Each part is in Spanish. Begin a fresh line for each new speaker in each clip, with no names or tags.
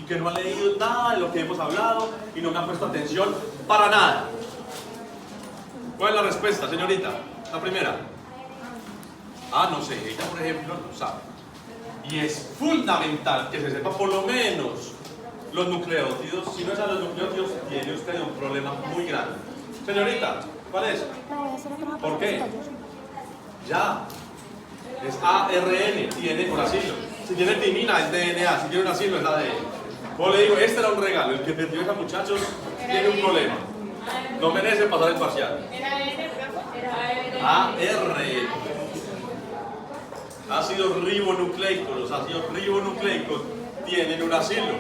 y que no han leído nada de lo que hemos hablado y no me han puesto atención para nada. ¿Cuál es la respuesta, señorita? La primera. Ah, no sé, ella por ejemplo no sabe. Y es fundamental que se sepa por lo menos los nucleótidos. Si no sabe los nucleótidos, tiene usted un problema muy grande. Señorita, ¿cuál es? ¿Por qué? Ya. Es ARN, tiene uracilo. Si tiene timina es DNA, si tiene uracilo es ADN. Como le digo, este era un regalo. El que perdió a esos muchachos tiene un problema. No merece pasar el parcial. ARN. Ácidos ribonucleicos. Los ácidos ribonucleicos tienen uracilo.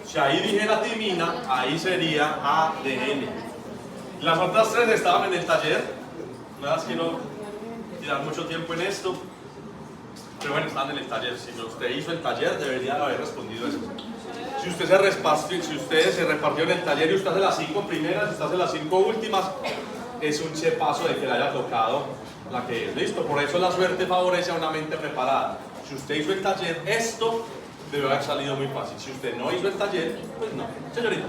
Si ahí dijera timina, ahí sería ADN. Las otras tres estaban en el taller. Nada más quiero tirar mucho tiempo en esto. Pero bueno, estaban en el taller. Si usted hizo el taller, debería haber respondido eso. Si usted se repartió en el taller y usted hace las 5 primeras, usted hace las 5 últimas, es un chepazo de que le haya tocado la que es. Listo, por eso la suerte favorece a una mente preparada. Si usted hizo el taller, esto debe haber salido muy fácil. Si usted no hizo el taller, pues no. Señorita.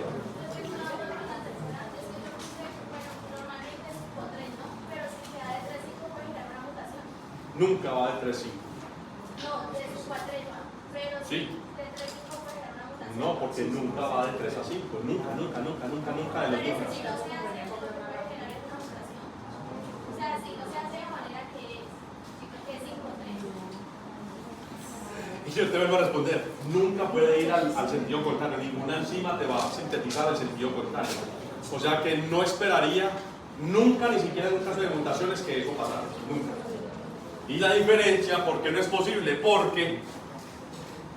Nunca va de 3-5.
No, de sus 4 pero
sí.
De 3 5 puede ser una mutación.
No, porque nunca va de 3 a 5. Nunca de los nunca.
Si no se hace, puede generar una mutación. O sea, si no se hace de manera que es 5-3.
Y si usted me va a responder, nunca puede ir al sentido contrario. Ninguna enzima te va a sintetizar el sentido contrario. O sea que no esperaría nunca, ni siquiera en un caso de mutaciones, que eso pasara. Nunca. Y la diferencia, ¿por qué no es posible? Porque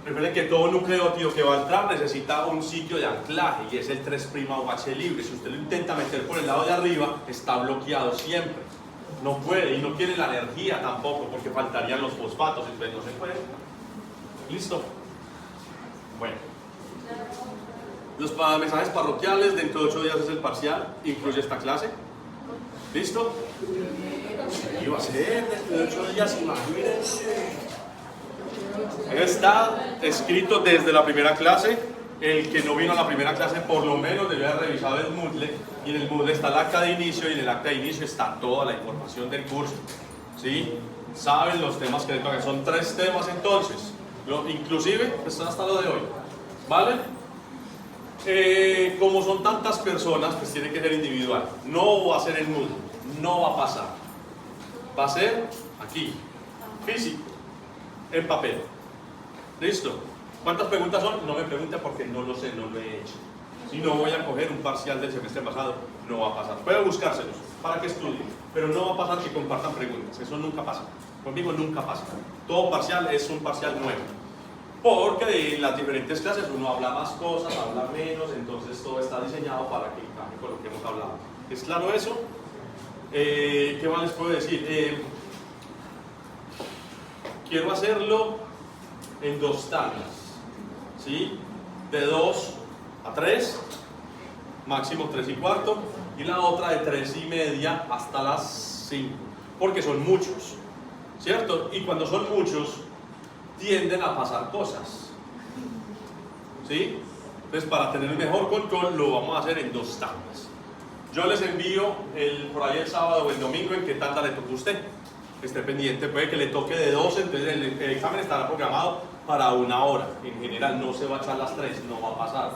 recuerden que todo nucleótido que va a entrar necesita un sitio de anclaje y es el 3'OH libre. Si usted lo intenta meter por el lado de arriba, está bloqueado siempre. No puede y no tiene la energía tampoco porque faltarían los fosfatos, entonces no se puede. ¿Listo? Bueno. Los mensajes parroquiales, dentro de 8 días es el parcial, incluye esta clase. ¿Listo? ¿Qué iba a ser dentro de 8 días? Imagínense. Está escrito desde la primera clase. El que no vino a la primera clase por lo menos debe haber revisado el Moodle. Y en el Moodle está el acta de inicio y en el acta de inicio está toda la información del curso. ¿Sí? Saben los temas que le tocan. Son 3 temas entonces. Inclusive están hasta lo de hoy. ¿Vale? Como son tantas personas, pues tiene que ser individual. No va a ser en Moodle. No va a pasar. Va a ser aquí. Físico. En papel. ¿Listo? ¿Cuántas preguntas son? No me pregunte porque no lo sé, no lo he hecho. Si no voy a coger un parcial del semestre pasado, no va a pasar. Puedo buscárselos para que estudien, pero no va a pasar que compartan preguntas. Eso nunca pasa. Conmigo nunca pasa. Todo parcial es un parcial nuevo. Porque en las diferentes clases uno habla más cosas, habla menos, entonces todo está diseñado para que encaje con lo que hemos hablado. ¿Es claro eso? ¿Qué más les puedo decir? Quiero hacerlo en 2 tandas. ¿Sí? De 2 a 3, máximo 3:15, y la otra de 3:30 hasta las 5, porque son muchos, ¿cierto? Y cuando son muchos, tienden a pasar cosas, ¿sí? Entonces, para tener el mejor control, lo vamos a hacer en 2 tandas. Yo les envío por ahí el sábado o el domingo en qué tanda le toca a usted. Esté pendiente, puede que le toque de 12, entonces el examen estará programado para 1 hora. En general no se va a echar las 3, no va a pasar.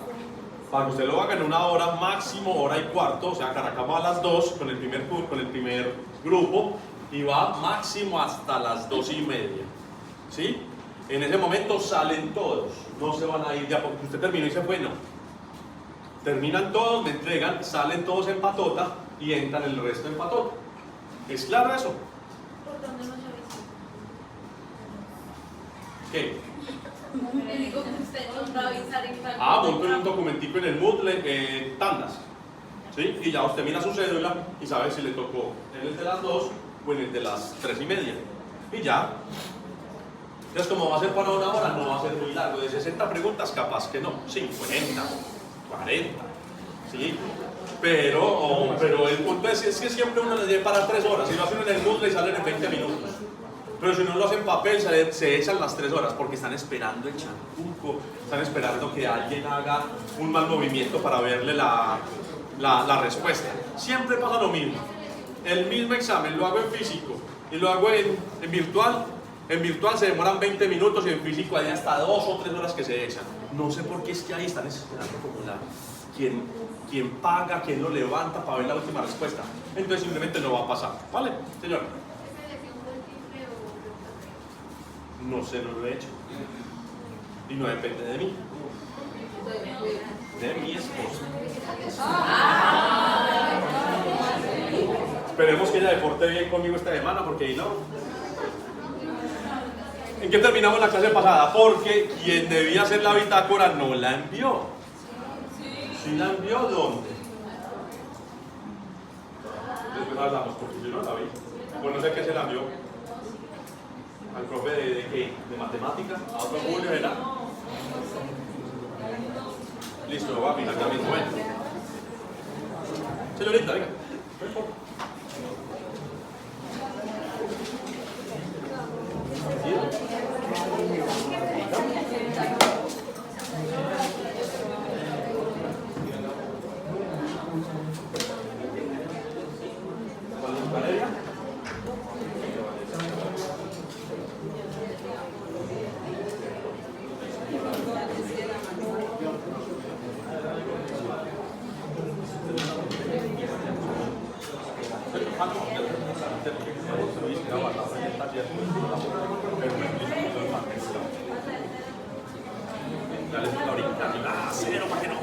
Para que usted lo haga en 1 hora, máximo 1:15, o sea, arrancamos a las 2 con el primer grupo y va máximo hasta las 2:30. ¿Sí? En ese momento salen todos, no se van a ir ya porque usted terminó y se fue, no. Terminan todos, me entregan, salen todos en patota y entran el resto en patota. ¿Es claro eso?
¿Por dónde nos avisa?
¿Qué?
Le digo que usted nos va a avisar en cuanto.
Monten un documentico en el Moodle, tandas. ¿Sí? Y ya usted mira su cédula y sabe si le tocó en el de las 2 o en el de las 3:30. Y ya. Entonces, como va a ser para 1 hora, no va a ser muy largo. De 60 preguntas, capaz que no. 50, 40. ¿Sí? Pero el punto es que siempre uno le dé para 3 horas. Si lo hacen en el Moodle y salen en 20 minutos. Pero si no lo hacen en papel, se echan las 3 horas porque están esperando el chancuco, están esperando que alguien haga un mal movimiento para verle la respuesta. Siempre pasa lo mismo. El mismo examen lo hago en físico y lo hago en virtual. En virtual se demoran 20 minutos y en físico hay hasta 2 o 3 horas que se echan. No sé por qué es que ahí están esperando como quien paga, quien lo levanta para ver la última respuesta. Entonces simplemente no va a pasar. ¿Vale, señor? No sé, no lo he hecho. Y no depende de mí. De mi esposa. Esperemos que ella deporte bien conmigo esta semana, porque ahí no. ¿En qué terminamos la clase pasada? Porque quien debía hacer la bitácora no la envió. ¿Sí la envió? ¿Dónde? Después hablamos, porque yo no la vi. Bueno, no sé qué se la envió. ¿Al profe de qué? ¿De matemática? ¿A otro Julio era? Listo, lo va a mirar ya mismo. Bueno. Señorita, venga. Valeria. Dale la orilla, la cero para que no.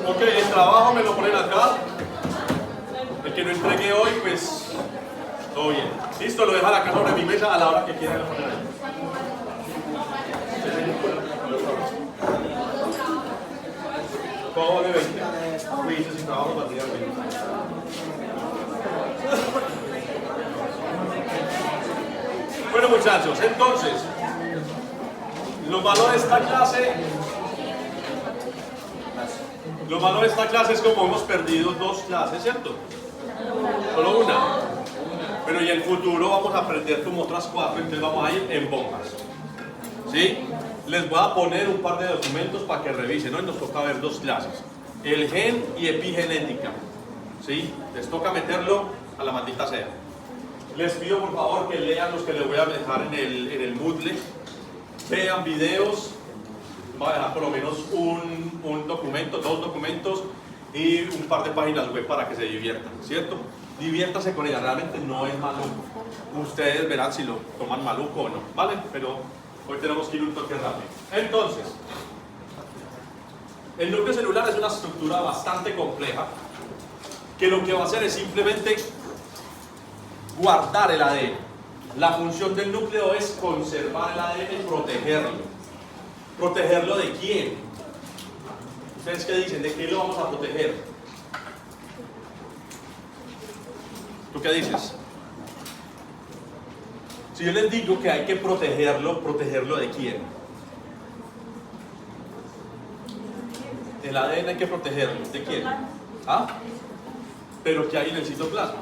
Ok, el trabajo me lo ponen acá. El que no entregué hoy, pues todo bien. Listo, lo deja acá sobre mi mesa a la hora que quieran lo poner ahí. Todo de 20. Quizzes y trabajo para tirar 20. Bueno, muchachos, entonces, lo malo de esta clase es como hemos perdido 2 clases, ¿cierto? Solo una. Pero y en el futuro vamos a aprender como otras 4, entonces vamos a ir en bombas. ¿Sí? Les voy a poner un par de documentos para que revisen. Hoy nos toca ver 2 clases. El gen y epigenética. ¿Sí? Les toca meterlo a la maldita sea. Les pido por favor que lean los que les voy a dejar en el Moodle. Vean videos. Voy a dejar por lo menos un documento, 2 documentos y un par de páginas web para que se diviertan, ¿cierto? Diviértase con ella, realmente no es maluco. Ustedes verán si lo toman maluco o no, ¿vale? Pero hoy tenemos que ir un toque rápido. Entonces, el núcleo celular es una estructura bastante compleja que lo que va a hacer es simplemente guardar el ADN. La función del núcleo es conservar el ADN y protegerlo. ¿Protegerlo de quién? ¿Ustedes qué dicen? ¿De qué lo vamos a proteger? ¿Tú qué dices? Si yo les digo que hay que protegerlo, ¿protegerlo de quién? El ADN hay que protegerlo. ¿De quién? ¿Ah? ¿Pero qué hay en el citoplasma?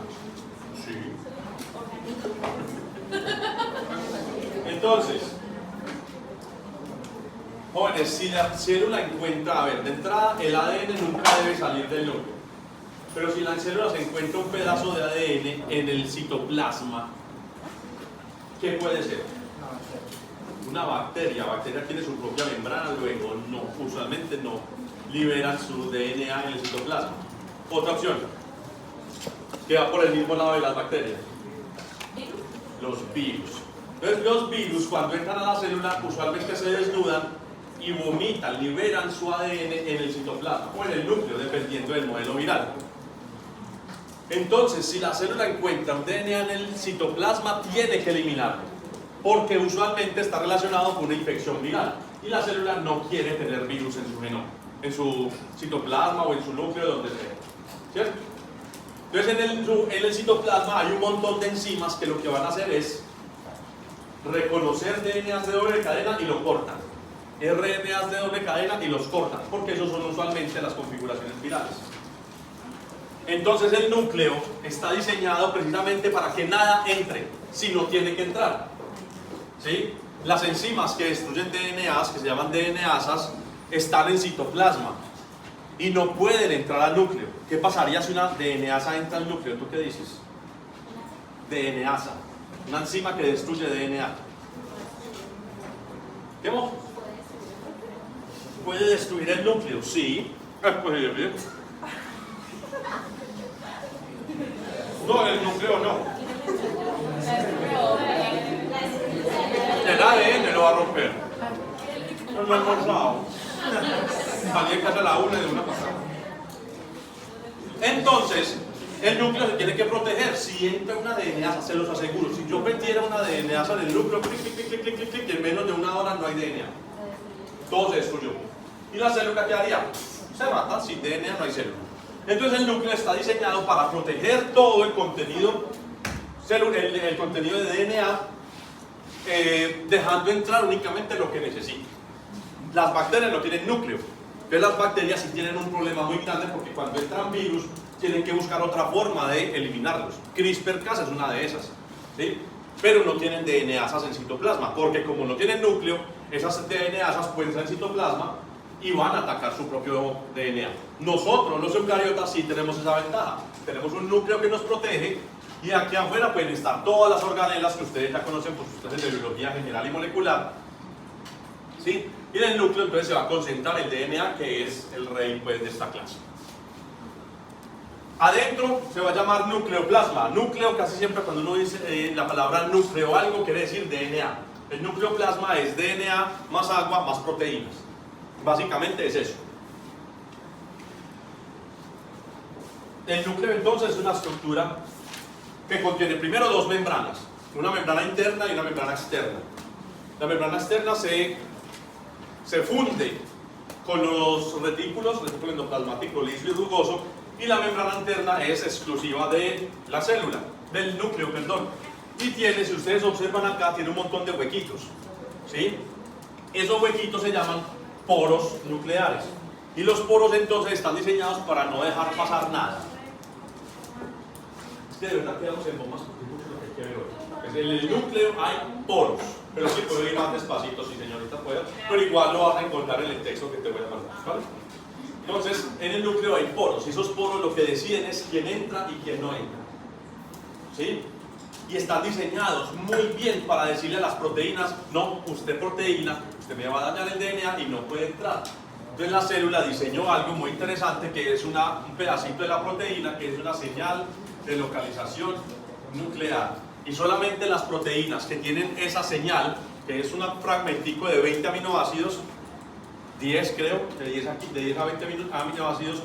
Sí. Entonces, jóvenes, si la célula encuentra, a ver, de entrada el ADN nunca debe salir del núcleo, pero si la célula se encuentra un pedazo de ADN en el citoplasma, ¿qué puede ser? Una bacteria. La bacteria tiene su propia membrana, luego no, usualmente no liberan su DNA en el citoplasma. Otra opción, que va por el mismo lado de las bacterias. Los virus. Entonces los virus cuando entran a la célula usualmente se desnudan y vomitan, liberan su ADN en el citoplasma o en el núcleo, dependiendo del modelo viral. Entonces, si la célula encuentra un DNA en el citoplasma, tiene que eliminarlo. porque usualmente está relacionado con una infección viral y la célula no quiere tener virus en su genoma, en su citoplasma o en su núcleo, donde sea, ¿cierto? Entonces en el citoplasma hay un montón de enzimas que lo que van a hacer es reconocer DNAs de doble cadena y lo cortan, RNAs de doble cadena y los cortan, porque esos son usualmente las configuraciones virales. Entonces el núcleo está diseñado precisamente para que nada entre si no tiene que entrar, ¿sí? Las enzimas que destruyen DNAs, que se llaman DNasas, están en citoplasma y no pueden entrar al núcleo. ¿Qué pasaría si una DNasa entra al núcleo? ¿Tú qué dices? DNasa, una enzima que destruye DNA. ¿Qué mo? ¿Puede destruir el núcleo? Sí. No, el núcleo no. El ADN lo va a romper. No lo he almorzado. Salí de casa a la 1 de una pasada. Entonces, el núcleo se tiene que proteger. Si entra una DNasa, se los aseguro. Si yo metiera una DNasa en el núcleo, clic, clic, clic, clic, clic, clic, en menos de una hora no hay DNA. Todo se destruyó. ¿Y la célula qué haría? Se mata. Sin DNA no hay célula. Entonces el núcleo está diseñado para proteger todo el contenido, el contenido de DNA, dejando entrar únicamente lo que necesita. Las bacterias no tienen núcleo, pero las bacterias sí tienen un problema muy grande porque cuando entran virus tienen que buscar otra forma de eliminarlos. CRISPR-Cas es una de esas, ¿sí? Pero no tienen DNasas en citoplasma, porque como no tienen núcleo, esas DNasas pueden estar en citoplasma y van a atacar su propio DNA. Nosotros, los eucariotas, sí tenemos esa ventaja. Tenemos un núcleo que nos protege y aquí afuera pueden estar todas las organelas que ustedes ya conocen por sus clases de biología general y molecular, ¿sí? Y en el núcleo entonces se va a concentrar el DNA, que es el rey pues, de esta clase. Adentro se va a llamar nucleoplasma. Núcleo, casi siempre cuando uno dice la palabra núcleo algo, quiere decir DNA. El nucleoplasma es DNA más agua más proteínas. Básicamente es eso. El núcleo entonces es una estructura que contiene primero dos membranas, una membrana interna y una membrana externa. La membrana externa se funde con los retículo endoplasmático liso y rugoso, y la membrana interna es exclusiva de la célula, del núcleo, perdón. Y tiene, si ustedes observan acá, tiene un montón de huequitos, ¿sí? Esos huequitos se llaman poros nucleares. Y los poros entonces están diseñados para no dejar pasar nada. Es que de verdad quedamos en bombas porque es mucho lo que hay que ver hoy. En el núcleo hay poros, pero sí puedo ir más despacito, si señorita puede, pero igual lo vas a encontrar en el texto que te voy a mandar, ¿vale? Entonces, en el núcleo hay poros, y esos poros lo que deciden es quién entra y quién no entra, ¿sí? Y están diseñados muy bien para decirle a las proteínas: no, usted proteína, usted me va a dañar el DNA y no puede entrar. Entonces la célula diseñó algo muy interesante, que es un pedacito de la proteína, que es una señal de localización nuclear. Y solamente las proteínas que tienen esa señal, que es un fragmentico de 20 aminoácidos, 10 creo, de 10 a 20 aminoácidos,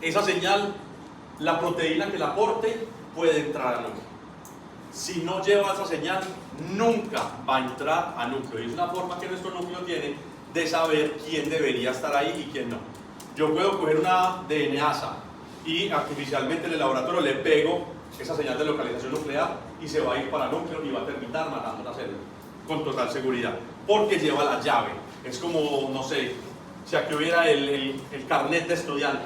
esa señal, la proteína que la aporte puede entrar al núcleo. Si no lleva esa señal, nunca va a entrar al núcleo. Y es una forma que nuestro núcleo tiene de saber quién debería estar ahí y quién no. Yo puedo coger una DNasa y artificialmente en el laboratorio le pego esa señal de localización nuclear y se va a ir para el núcleo y va a terminar matando la célula con total seguridad, porque lleva la llave. Es como, no sé, si aquí hubiera el carnet de estudiante.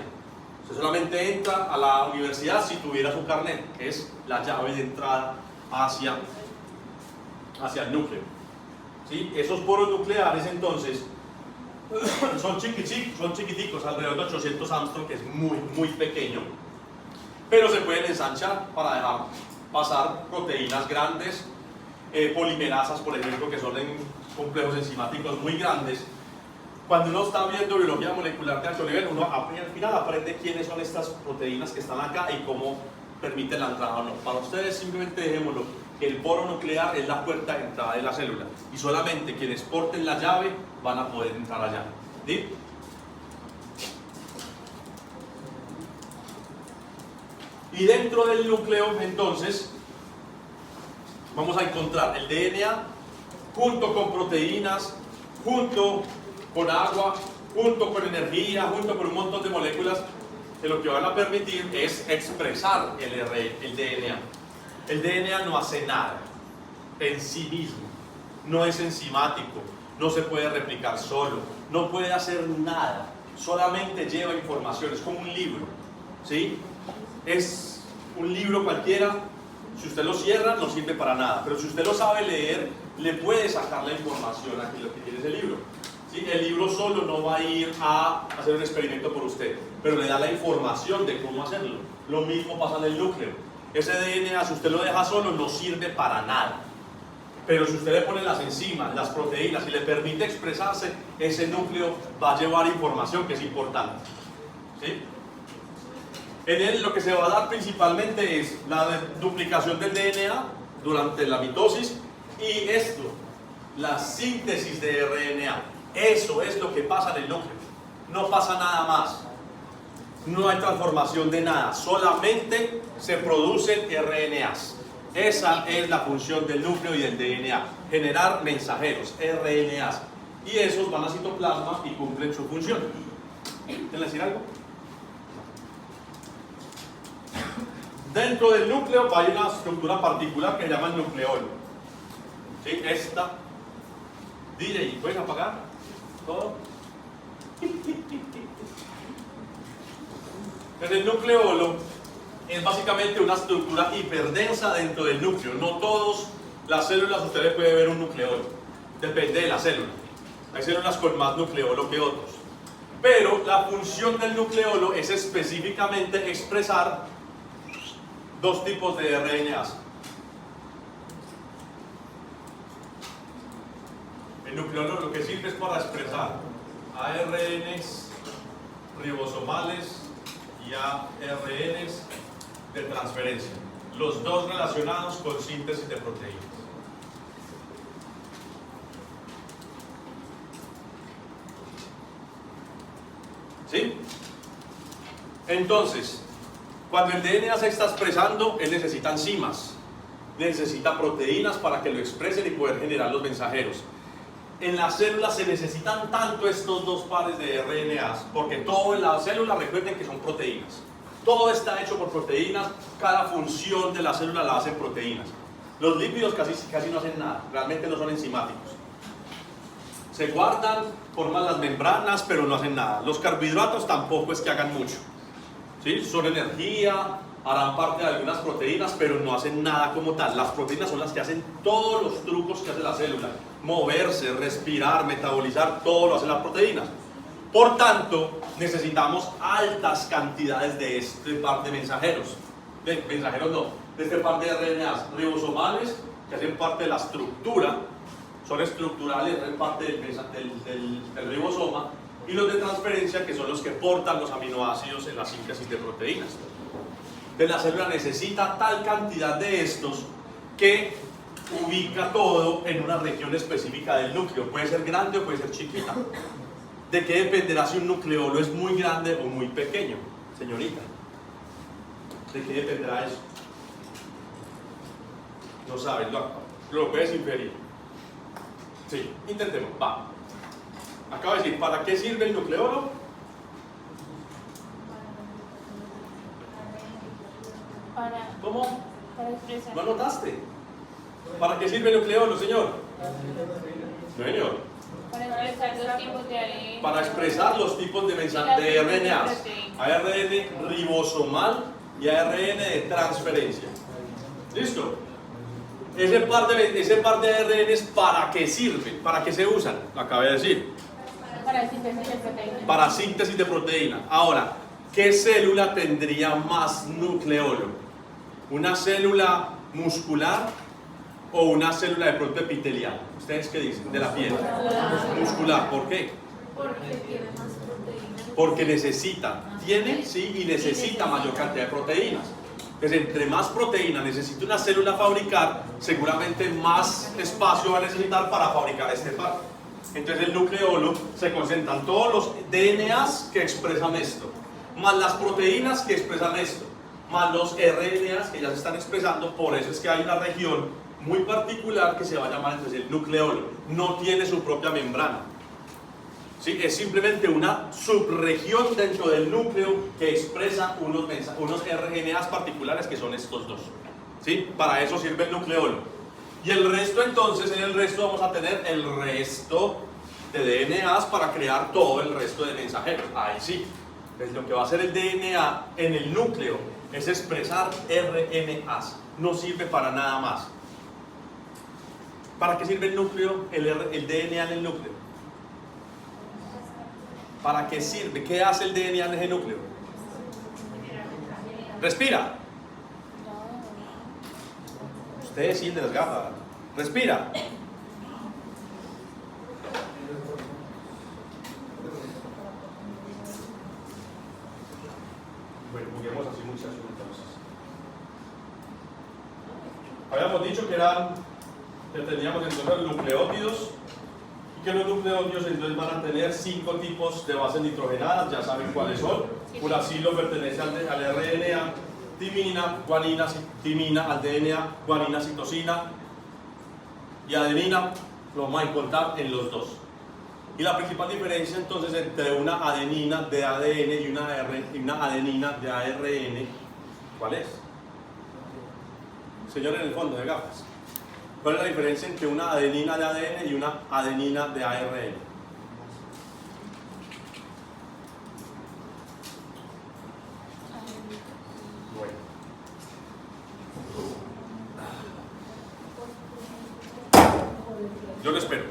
Usted solamente entra a la universidad si tuviera su carnet, que es la llave de entrada hacia el núcleo, ¿sí? Esos poros nucleares entonces son chiquiticos, alrededor de 800 Armstrong, que es muy, muy pequeño, pero se pueden ensanchar para dejar pasar proteínas grandes, polimerasas, por ejemplo, que son en complejos enzimáticos muy grandes. Cuando uno está viendo biología molecular de alto nivel, uno al final aprende quiénes son estas proteínas que están acá y cómo permiten la entrada o no. Para ustedes simplemente dejémoslo, que el poro nuclear es la puerta de entrada de la célula y solamente quienes porten la llave van a poder entrar allá, ¿sí? Y dentro del núcleo entonces vamos a encontrar el DNA junto con proteínas, junto con agua, junto con energía, junto con un montón de moléculas, que lo que van a permitir es expresar el DNA. El DNA no hace nada en sí mismo, no es enzimático, no se puede replicar solo, no puede hacer nada, solamente lleva información, es como un libro, ¿sí? Es un libro cualquiera, si usted lo cierra no sirve para nada, pero si usted lo sabe leer, le puede sacar la información a lo que tiene ese libro. ¿Sí? El libro solo no va a ir a hacer un experimento por usted, pero le da la información de cómo hacerlo. Lo mismo pasa en el núcleo. Ese DNA, si usted lo deja solo, no sirve para nada. Pero si usted le pone las enzimas, las proteínas y le permite expresarse, ese núcleo va a llevar información que es importante. ¿Sí? En él lo que se va a dar principalmente es la duplicación del DNA durante la mitosis y esto, la síntesis de RNA. Eso es lo que pasa en el núcleo. No pasa nada más. No hay transformación de nada, solamente se producen RNAs. Esa es la función del núcleo y del DNA, generar mensajeros, RNAs. Y esos van a citoplasma y cumplen su función. ¿Quieren decir algo? Dentro del núcleo hay una estructura particular que se llama el nucleolo. ¿Sí? Esta. DJ, ¿pueden apagar todo? El nucleolo es básicamente una estructura hiperdensa dentro del núcleo. No todas las células ustedes pueden ver un nucleolo. Depende de la célula. Hay células con más nucleolo que otros. Pero la función del nucleolo es específicamente expresar dos tipos de RNAs. El nucleolo lo que sirve es para expresar ARNs ribosomales y ARNs de transferencia, los dos relacionados con síntesis de proteínas. ¿Sí? Entonces, cuando el DNA se está expresando, él necesita enzimas, necesita proteínas para que lo expresen y poder generar los mensajeros. En las células se necesitan tanto estos dos pares de RNAs, porque todo en la célula, recuerden que son proteínas. Todo está hecho por proteínas, cada función de la célula la hacen proteínas. Los lípidos casi no hacen nada, realmente no son enzimáticos. Se guardan, forman las membranas, pero no hacen nada. Los carbohidratos tampoco es que hagan mucho. ¿Sí? Son energía, harán parte de algunas proteínas, pero no hacen nada como tal. Las proteínas son las que hacen todos los trucos que hace la célula. Moverse, respirar, metabolizar, todo lo hacen las proteínas. Por tanto, necesitamos altas cantidades de este par de mensajeros. De este par de RNAs ribosomales, que hacen parte de la estructura, son estructurales, hacen parte del ribosoma, y los de transferencia, que son los que portan los aminoácidos en la síntesis de proteínas. Entonces la célula necesita tal cantidad de estos que ubica todo en una región específica del núcleo. Puede ser grande o puede ser chiquita. ¿De qué dependerá si un nucleolo es muy grande o muy pequeño, señorita? ¿De qué dependerá eso? No sabes, lo puedes inferir. Sí, intentemos, va. Acabo de decir, ¿para qué sirve el nucleolo? ¿Cómo?
Para expresar.
¿No notaste? ¿Para qué sirve el nucleolo, señor? Señor.
Para expresar los tipos de ARN.
Para expresar los tipos de RNAs. ARN ribosomal y ARN de transferencia. ¿Listo? Ese par de ARNs, ¿para qué sirve? ¿Para qué se usan? Lo acabé de decir.
Para síntesis de proteínas.
Para síntesis de proteína. Ahora, ¿qué célula tendría más nucleolo? ¿Una célula muscular o una célula de pronto epitelial? ¿Ustedes qué dicen? De la piel. Muscular. ¿Por qué?
Porque tiene más proteínas.
Porque necesita, tiene, sí, y necesita mayor cantidad de proteínas. Entonces, entre más proteína necesita una célula fabricar, seguramente más espacio va a necesitar para fabricar este par. Entonces, el nucleolo se concentran todos los DNAs que expresan esto, más las proteínas que expresan esto, más los RNAs que ya se están expresando. Por eso es que hay una región muy particular que se va a llamar entonces el nucleolo. No tiene su propia membrana. ¿Sí? Es simplemente una subregión dentro del núcleo que expresa unos RNAs particulares que son estos dos. ¿Sí? Para eso sirve el nucleolo. Y el resto entonces, en el resto vamos a tener el resto de DNAs para crear todo el resto de mensajeros. Ahí sí. Entonces lo que va a hacer el DNA en el núcleo es expresar RNAs. No sirve para nada más. ¿Para qué sirve el núcleo, el DNA en el núcleo? ¿Para qué sirve? ¿Qué hace el DNA en ese núcleo? Respira. Ustedes sí, de las gafas. Respira. Bueno, juguemos así muchas entonces. Habíamos dicho que teníamos entonces los nucleótidos y que los nucleótidos entonces van a tener 5 tipos de bases nitrogenadas, ya saben cuáles son. Uracilo pertenece al RNA, timina, guanina, timina al DNA, guanina, citosina y adenina, lo vamos a encontrar en los dos. Y la principal diferencia entonces entre una adenina de ADN y una adenina de ARN, ¿cuál es? Señor en el fondo de gafas, ¿cuál es la diferencia entre una adenina de ADN y una adenina de ARN? Bueno. Yo lo espero.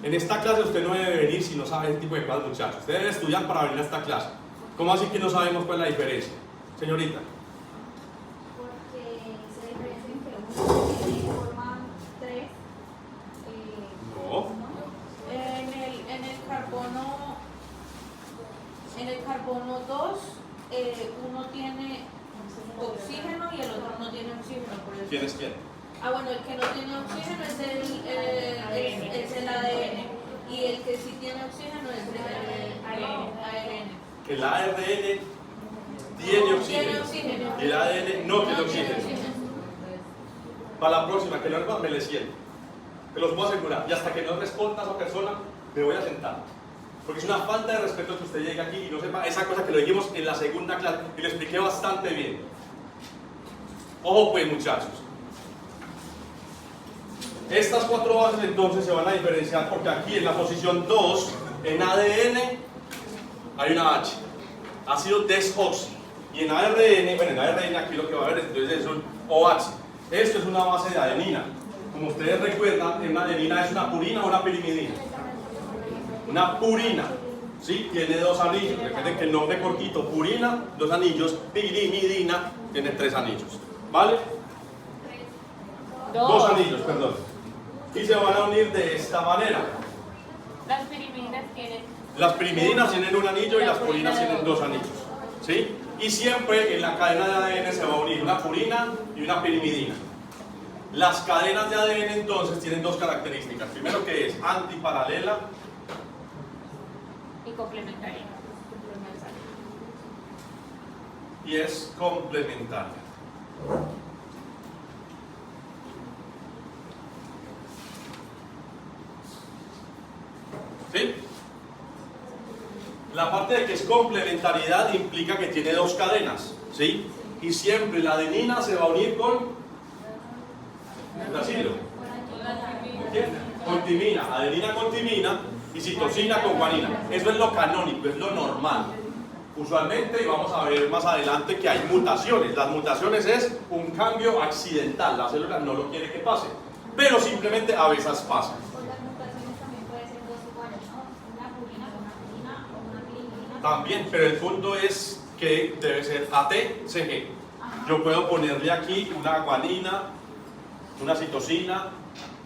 En esta clase usted no debe venir si no sabe ese tipo de cosas, muchachos. Usted debe estudiar para venir a esta clase. ¿Cómo así que no sabemos cuál es la diferencia? Señorita.
Porque se diferencia entre uno forma 3.
No.
En el carbono 2, uno tiene oxígeno y el otro no tiene oxígeno. Por eso.
¿Quién es quién?
Ah, bueno, el que no tiene oxígeno es el ADN y el que sí tiene oxígeno es el ARN.
El ARN tiene oxígeno y el ADN no tiene oxígeno. Para la próxima, que no les me le siento. Te los puedo asegurar. Y hasta que no responda a esa persona, me voy a sentar. Porque es una falta de respeto que usted llegue aquí y no sepa esa cosa que lo dijimos en la segunda clase y lo expliqué bastante bien. Ojo pues, muchachos. Estas 4 bases entonces se van a diferenciar porque aquí en la posición 2, en ADN, hay una H, ácido desoxi. Y en ARN, bueno, en ARN aquí lo que va a haber entonces es un OH. Esto es una base de adenina. Como ustedes recuerdan, una adenina es una purina o una pirimidina. Una purina, ¿sí? Tiene 2 anillos. Recuerden que el nombre cortito, purina, 2 anillos, pirimidina, tiene 3 anillos. ¿Vale? 2 anillos, perdón. Y se van a unir de esta manera.
Las pirimidinas tienen...
Las pirimidinas tienen un anillo y las purinas tienen 2 anillos. ¿Sí? Y siempre en la cadena de ADN se va a unir una purina y una pirimidina. Las cadenas de ADN entonces tienen 2 características. Primero que es antiparalela
y complementaria.
Y es complementaria. ¿Sí? La parte de que es complementariedad implica que tiene 2 cadenas, ¿sí? Y siempre la adenina se va a unir con uracilo. Con timina, adenina con timina y citosina con guanina. Eso es lo canónico, es lo normal. usualmente, y vamos a ver más adelante que hay mutaciones. Las mutaciones es un cambio accidental, la célula no lo quiere que pase, pero simplemente a veces pasa.
Pues las mutaciones también pueden ser dos iguales, ¿no? Una purina con una purina o una pirimidina.
También, pero el punto es que debe ser ATCG. Yo puedo ponerle aquí una guanina, una citosina,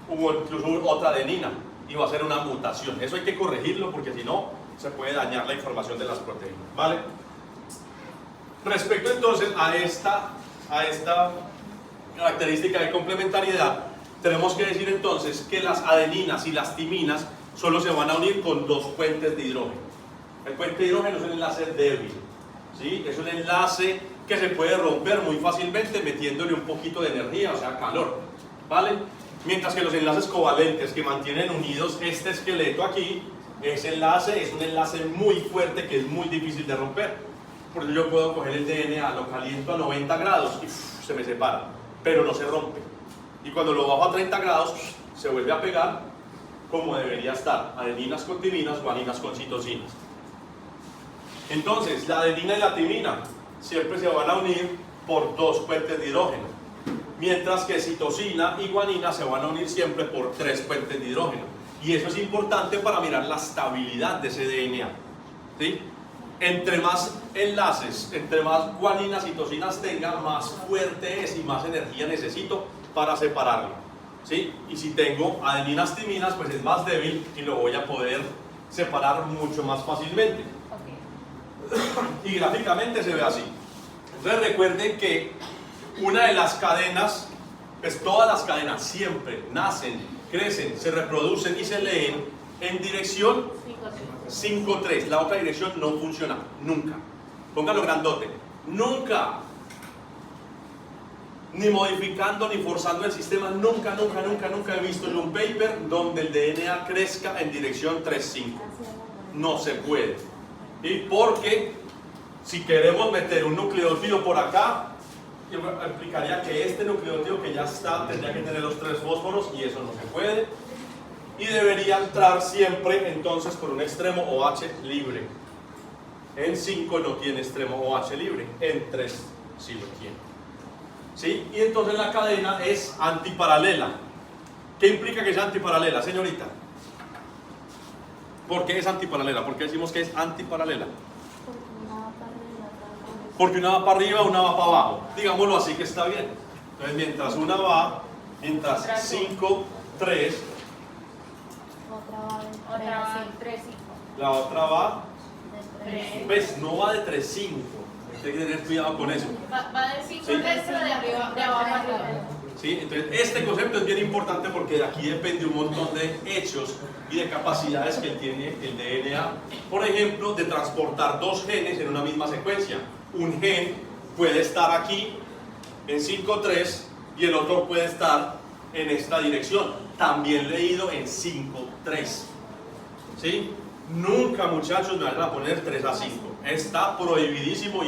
o incluso otra adenina, y va a ser una mutación. Eso hay que corregirlo porque si no, se puede dañar la información de las proteínas, ¿vale? Respecto entonces a esta característica de complementariedad, tenemos que decir entonces que las adeninas y las timinas solo se van a unir con dos puentes de hidrógeno. El puente de hidrógeno es un enlace débil, ¿sí? Es un enlace que se puede romper muy fácilmente metiéndole un poquito de energía, o sea, calor, ¿vale? Mientras que los enlaces covalentes que mantienen unidos este esqueleto aquí, ese enlace es un enlace muy fuerte que es muy difícil de romper. Por eso yo puedo coger el DNA, lo caliento a 90 grados y se me separa, pero no se rompe. Y cuando lo bajo a 30 grados, se vuelve a pegar como debería estar. Adeninas con timinas, guaninas con citosinas. Entonces, la adenina y la timina siempre se van a unir por dos puentes de hidrógeno, mientras que citosina y guanina se van a unir siempre por tres puentes de hidrógeno. Y eso es importante para mirar la estabilidad de ese DNA, ¿sí? Entre más enlaces, entre más guaninas y citosinas tenga, más fuerte es y más energía necesito para separarlo, ¿sí? Y si tengo adeninas timinas, pues es más débil y lo voy a poder separar mucho más fácilmente. Y gráficamente se ve así. Entonces recuerden que una de las cadenas, pues todas las cadenas siempre nacen, crecen, se reproducen y se leen en dirección 5-3. La otra dirección no funciona, nunca. Póngalo grandote. Nunca. Ni modificando ni forzando el sistema, nunca he visto yo un paper donde el DNA crezca en dirección 3-5. No se puede. Y porque si queremos meter un nucleótido por acá, yo explicaría que este nucleótido que ya está tendría que tener los 3 fósforos y eso no se puede. Y debería entrar siempre entonces por un extremo OH libre. En 5 no tiene extremo OH libre, en 3 sí lo tiene. ¿Sí? Y entonces la cadena es antiparalela. ¿Qué implica que sea antiparalela, señorita? ¿Por qué es antiparalela? ¿Por qué decimos que es antiparalela? Porque una va para arriba, una va para abajo. Digámoslo así que está bien. Entonces mientras una va, mientras 5, 3, la otra va, pues no va de 3, 5. Hay que tener cuidado con eso.
Va de 5 3, pero de arriba, de abajo arriba.
¿Sí? Entonces este concepto es bien importante porque de aquí depende un montón de hechos y de capacidades que tiene el DNA. Por ejemplo, de transportar 2 genes en una misma secuencia. Un gen puede estar aquí en 5-3 y el otro puede estar en esta dirección, también leído en 5-3. ¿Sí? Nunca, muchachos, me van a poner 3-5. Está prohibidísimo.